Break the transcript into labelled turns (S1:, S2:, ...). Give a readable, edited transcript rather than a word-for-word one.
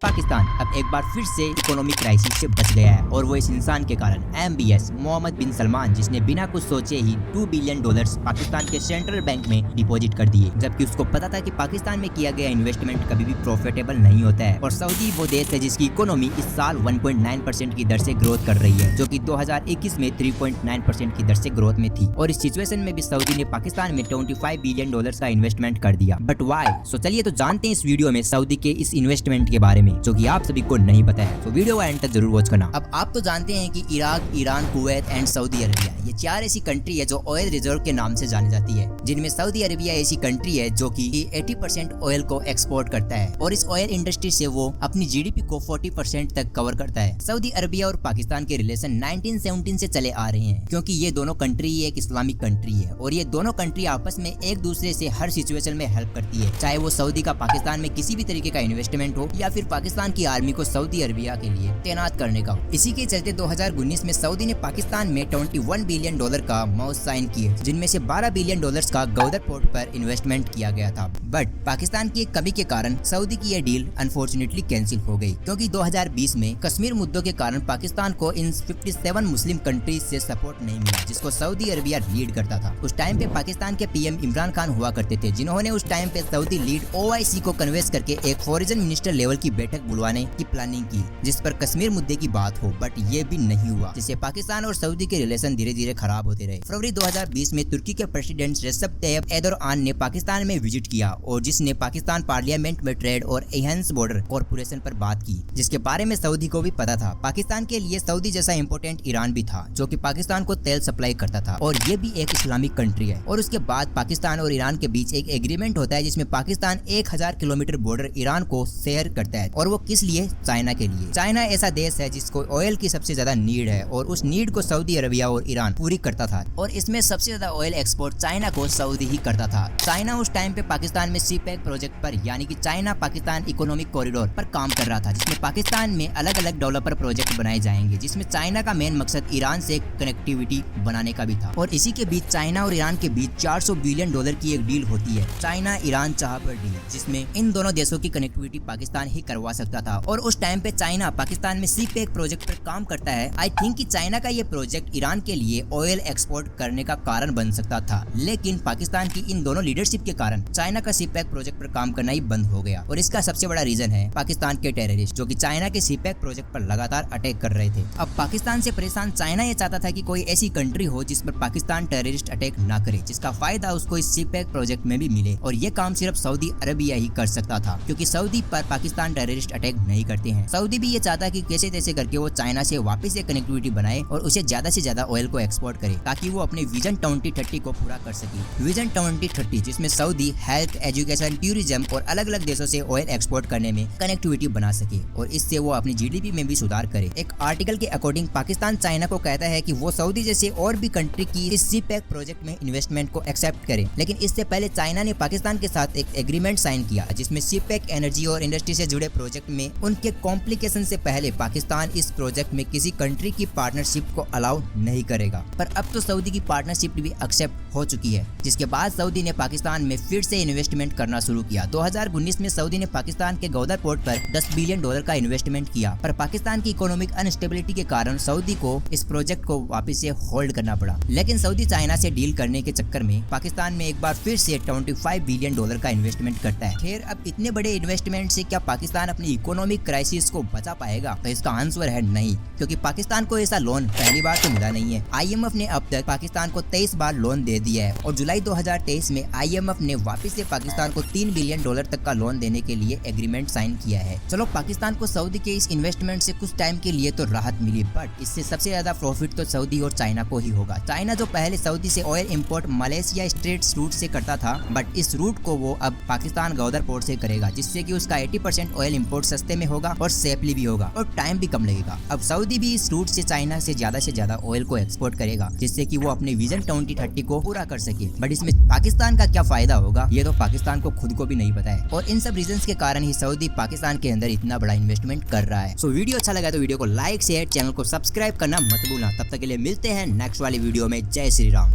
S1: पाकिस्तान अब एक बार फिर से इकोनॉमिक क्राइसिस से बच गया है और वो इस इंसान के कारण MBS मोहम्मद बिन सलमान, जिसने बिना कुछ सोचे ही $2 बिलियन पाकिस्तान के सेंट्रल बैंक में डिपॉजिट कर दिए, जबकि उसको पता था कि पाकिस्तान में किया गया इन्वेस्टमेंट कभी भी प्रॉफिटेबल नहीं होता है। और सऊदी वो देश है जिसकी इकोनॉमी इस साल 1.9% की दर से ग्रोथ कर रही है, जो कि 2021 में 3.9% की दर से ग्रोथ में थी। और इस सिचुएशन में भी सऊदी ने पाकिस्तान में $25 बिलियन का इन्वेस्टमेंट कर दिया। But why? सो चलिए तो जानते हैं इस वीडियो में सऊदी के इस इन्वेस्टमेंट के बारे में, जो कि आप सभी को नहीं पता है। तो वीडियो को एंड तक जरूर वॉच करना। अब आप तो जानते हैं कि Iraq, Iran, Kuwait and Saudi Arabia, ये चार ऐसी कंट्री है जो ऑयल रिजर्व के नाम से जानी जाती है, जिनमें सऊदी अरबिया ऐसी कंट्री है जो कि 80% ऑयल को एक्सपोर्ट करता है और इस ऑयल इंडस्ट्री से वो अपनी GDP को 40% तक कवर करता है। सऊदी अरबिया और पाकिस्तान के रिलेशन 1917 से चले आ रहे हैं, क्योंकि ये दोनों कंट्री एक इस्लामिक कंट्री है और ये दोनों कंट्री आपस में एक दूसरे से हर सिचुएशन में हेल्प करती है, चाहे वो सऊदी का पाकिस्तान में किसी भी तरीके का इन्वेस्टमेंट हो या फिर पाकिस्तान की आर्मी को सऊदी अरबिया के लिए तैनात करने का। इसी के चलते 2019 में सऊदी ने पाकिस्तान में $21 बिलियन का MOU साइन किए, जिनमें से $12 बिलियन का गौदर पोर्ट पर इन्वेस्टमेंट किया गया था। बट पाकिस्तान की एक कमी के कारण सऊदी की यह डील अनफॉर्चुनेटली कैंसिल हो गई, क्योंकि 2020 में कश्मीर मुद्दों के कारण पाकिस्तान को इन 57 मुस्लिम कंट्रीज से सपोर्ट नहीं मिला, जिसको सऊदी अरबिया लीड करता था। उस टाइम पे पाकिस्तान के PM इमरान खान हुआ करते थे, जिन्होंने उस टाइम पे सऊदी लीड OIC को कन्वेंस करके एक फॉरेन मिनिस्टर लेवल की बैठक बुलवाने की प्लानिंग की, जिस पर कश्मीर मुद्दे की बात हो, बट ये भी नहीं हुआ, जिससे पाकिस्तान और सऊदी के रिलेशन धीरे धीरे खराब होते रहे। फरवरी 2020 में तुर्की के प्रेसिडेंट रेसेप तैयब एर्दोगान ने पाकिस्तान में विजिट किया और जिसने पाकिस्तान पार्लियामेंट में ट्रेड और एनहांस बॉर्डर कॉर्पोरेशन पर बात की, जिसके बारे में सऊदी को भी पता था। पाकिस्तान के लिए सऊदी जैसा इंपोर्टेंट ईरान भी था, जो कि पाकिस्तान को तेल सप्लाई करता था और ये भी एक इस्लामिक कंट्री है। और उसके बाद पाकिस्तान और ईरान के बीच एक एग्रीमेंट होता है, जिसमें पाकिस्तान 1000 किलोमीटर बॉर्डर ईरान को शेयर करता है, और वो किस लिए? चाइना के लिए। चाइना ऐसा देश है जिसको ऑयल की सबसे ज्यादा नीड है और उस नीड को सऊदी अरबिया और ईरान पूरी करता था, और इसमें सबसे ज्यादा ऑयल एक्सपोर्ट चाइना को सऊदी ही करता था। चाइना उस टाइम पे पाकिस्तान में CPEC प्रोजेक्ट पर, यानी कि चाइना पाकिस्तान इकोनॉमिक कॉरिडोर पर काम कर रहा था, जिसमें पाकिस्तान में अलग अलग डेवलपर प्रोजेक्ट बनाए जाएंगे, जिसमें चाइना का मेन मकसद ईरान से कनेक्टिविटी बनाने का भी था। और इसी के बीच चाइना और ईरान के बीच $400 बिलियन की एक डील होती है, चाइना ईरान चाहपर डील, जिसमें इन दोनों देशों की कनेक्टिविटी पाकिस्तान ही करवा सकता था। और उस टाइम पे चाइना पाकिस्तान में CPEC प्रोजेक्ट पर काम करता है। आई थिंक कि चाइना का ये प्रोजेक्ट ईरान के लिए ऑयल एक्सपोर्ट करने का कारण बन सकता था, लेकिन पाकिस्तान की इन दोनों लीडरशिप के कारण चाइना का CPEC प्रोजेक्ट पर काम करना ही बंद हो गया। और इसका सबसे बड़ा रीजन है पाकिस्तान के टेररिस्ट, जो कि चाइना के CPEC प्रोजेक्ट पर लगातार अटैक कर रहे थे। अब पाकिस्तान से परेशान चाइना ये चाहता था कि कोई ऐसी कंट्री हो जिस पर पाकिस्तान टेररिस्ट अटैक ना करे, जिसका फायदा उसको इस CPEC प्रोजेक्ट में भी मिले। और ये काम सिर्फ सऊदी अरबिया ही कर सकता था, क्योंकि सऊदी पर पाकिस्तान टेररिस्ट अटैक नहीं करते हैं। सऊदी भी ये चाहता कि कैसे तैसे करके वो चाइना से वापस से कनेक्टिविटी बनाए और उसे ज्यादा से ज्यादा ऑयल को एक्सपोर्ट करे, ताकि वो अपने विजन 2030 को पूरा कर सके। विजन 2030 जिसमें सऊदी हेल्थ, एजुकेशन, टूरिज्म और अलग अलग देशों से ऑयल एक्सपोर्ट करने में कनेक्टिविटी बना सके और इससे वो अपनी GDP में भी सुधार करे। एक आर्टिकल के अकॉर्डिंग पाकिस्तान चाइना को कहता है कि वो सऊदी जैसे और भी कंट्री की इस CPEC प्रोजेक्ट में इन्वेस्टमेंट को एक्सेप्ट करे, लेकिन इससे पहले चाइना ने पाकिस्तान के साथ एक एग्रीमेंट साइन किया, जिसमें CPEC एनर्जी और इंडस्ट्री से जुड़े प्रोजेक्ट में उनके कॉम्प्लिकेशन से पहले पाकिस्तान इस प्रोजेक्ट में किसी कंट्री की पार्टनरशिप को अलाउ नहीं करेगा। पर अब तो सऊदी की पार्टनरशिप भी एक्सेप्ट हो चुकी है, जिसके बाद सऊदी ने पाकिस्तान में फिर से इन्वेस्टमेंट करना शुरू किया। 2019 में सऊदी ने पाकिस्तान के गौदर पोर्ट पर $10 बिलियन का इन्वेस्टमेंट किया, पर पाकिस्तान की इकोनॉमिक अनस्टेबिलिटी के कारण सऊदी को इस प्रोजेक्ट को वापस से होल्ड करना पड़ा। लेकिन सऊदी चाइना से डील करने के चक्कर में पाकिस्तान में एक बार फिर से $25 बिलियन का इन्वेस्टमेंट करता है। खैर, अब इतने बड़े इन्वेस्टमेंट से क्या पाकिस्तान अपनी इकोनॉमिक क्राइसिस को बचा पाएगा? तो इसका आंसर है नहीं, क्योंकि पाकिस्तान को ऐसा लोन पहली बार तो मिला नहीं है। IMF ने अब तक पाकिस्तान को 23 बार लोन दे दिया है और जुलाई 2023 में IMF ने वापस से पाकिस्तान को $3 बिलियन तक का लोन देने के लिए एग्रीमेंट साइन किया है। चलो, पाकिस्तान को सऊदी के इस इन्वेस्टमेंट से कुछ टाइम के लिए तो राहत मिली, बट इससे सबसे ज्यादा प्रॉफिट तो सऊदी और चाइना को ही होगा। चाइना जो पहले सऊदी से oil import Malaysia strait route से करता था, बट इस रूट को वो अब पाकिस्तान गौदर पोर्ट से करेगा, जिससे कि उसका 80% ऑयल इंपोर्ट सस्ते में होगा और सेफली भी होगा और टाइम भी कम लगेगा। अब सऊदी भी इस रूट से चाइना से ज्यादा ऑयल को एक्सपोर्ट करेगा, जिससे कि वो अपने विजन 2030 को पूरा कर सके। बट इसमें पाकिस्तान का क्या फायदा होगा, ये तो पाकिस्तान को खुद को भी नहीं पता है। और इन सब रीजंस के कारण ही सऊदी पाकिस्तान के अंदर इतना बड़ा इन्वेस्टमेंट कर रहा है। सो वीडियो अच्छा लगा तो वीडियो को लाइक, शेयर, चैनल को सब्सक्राइब करना मत भूलना। तब तक के लिए मिलते हैं नेक्स्ट वाली वीडियो में। जय श्री राम।